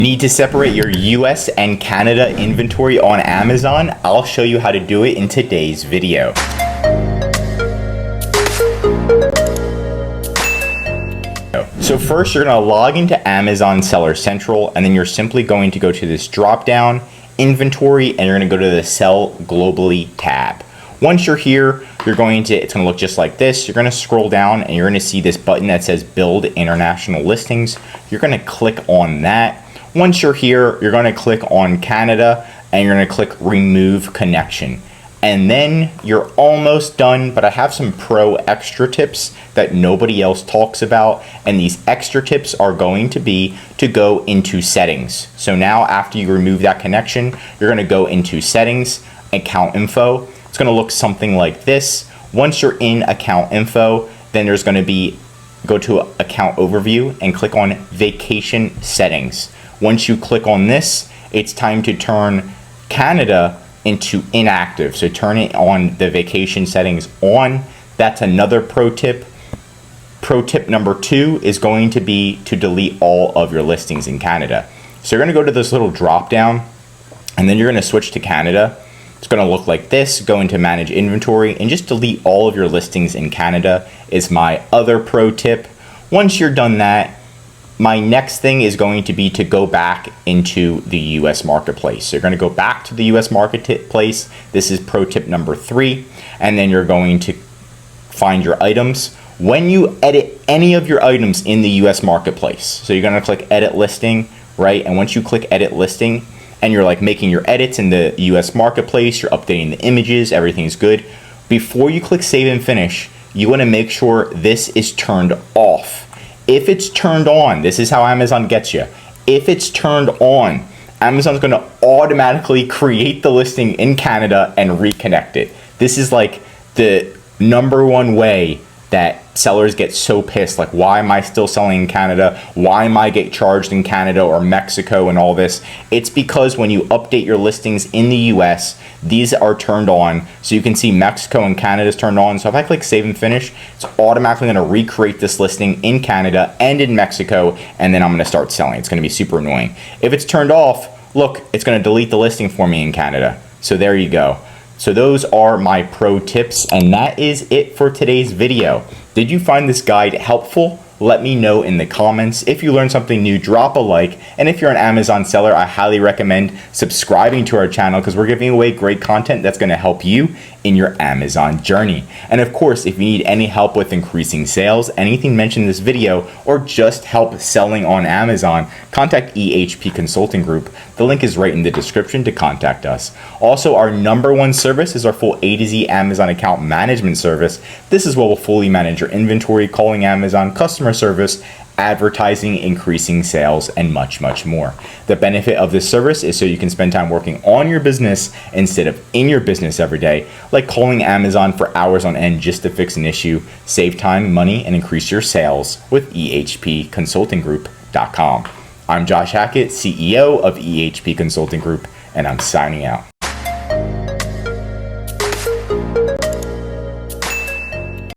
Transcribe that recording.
Need to separate your US and Canada inventory on Amazon? I'll show you how to do it in today's video. So first you're going to log into Amazon Seller Central, and then you're simply going to go to this drop down, inventory, and you're going to go to the Sell Globally tab. Once you're here, it's going to look just like this. You're going to scroll down and you're going to see this button that says Build International Listings. You're going to click on that. Once you're here, you're going to click on Canada and you're going to click Remove Connection. And then you're almost done, but I have some pro extra tips that nobody else talks about. And these extra tips are going to be to go into settings. So now after you remove that connection, you're going to go into settings, account info. It's going to look something like this. Once you're in account info, then there's going to be, go to account overview and click on vacation settings. Once you click on this, it's time to turn Canada into inactive. So turn it on, the vacation settings on. That's another pro tip. Pro tip number 2 is going to be to delete all of your listings in Canada. So you're going to go to this little drop down and then you're going to switch to Canada. It's going to look like this. Go into manage inventory and just delete all of your listings in Canada is my other pro tip. Once you're done that, my next thing is going to be to go back into the US marketplace. So you're going to go back to the US marketplace. This is pro tip number 3. And then you're going to find your items. When you edit any of your items in the US marketplace, so you're going to click edit listing, right? And once you click edit listing and you're like making your edits in the US marketplace, you're updating the images, everything's good. Before you click save and finish, you want to make sure this is turned off. If it's turned on, this is how Amazon gets you. If it's turned on, Amazon's going to automatically create the listing in Canada and reconnect it. This is like the #1 way that sellers get so pissed. Like, why am I still selling in Canada? Why am I get charged in Canada or Mexico and all this? It's because when you update your listings in the US, these are turned on. So you can see Mexico and Canada is turned on. So if I click save and finish, it's automatically going to recreate this listing in Canada and in Mexico. And then I'm going to start selling. It's going to be super annoying. If it's turned off, look, it's going to delete the listing for me in Canada. So there you go. So those are my pro tips, and that is it for today's video. Did you find this guide helpful? Let me know in the comments. If you learned something new, drop a like. And if you're an Amazon seller, I highly recommend subscribing to our channel because we're giving away great content that's going to help you in your Amazon journey. And of course, if you need any help with increasing sales, anything mentioned in this video, or just help selling on Amazon, contact EHP Consulting Group. The link is right in the description to contact us. Also, our #1 service is our full A to Z Amazon account management service. This is what will fully manage your inventory, calling Amazon, customer service, advertising, increasing sales, and much, much more. The benefit of this service is so you can spend time working on your business instead of in your business every day, like calling Amazon for hours on end just to fix an issue. Save time, money, and increase your sales with ehpconsultinggroup.com. I'm Josh Hackett, CEO of EHP Consulting Group, and I'm signing out.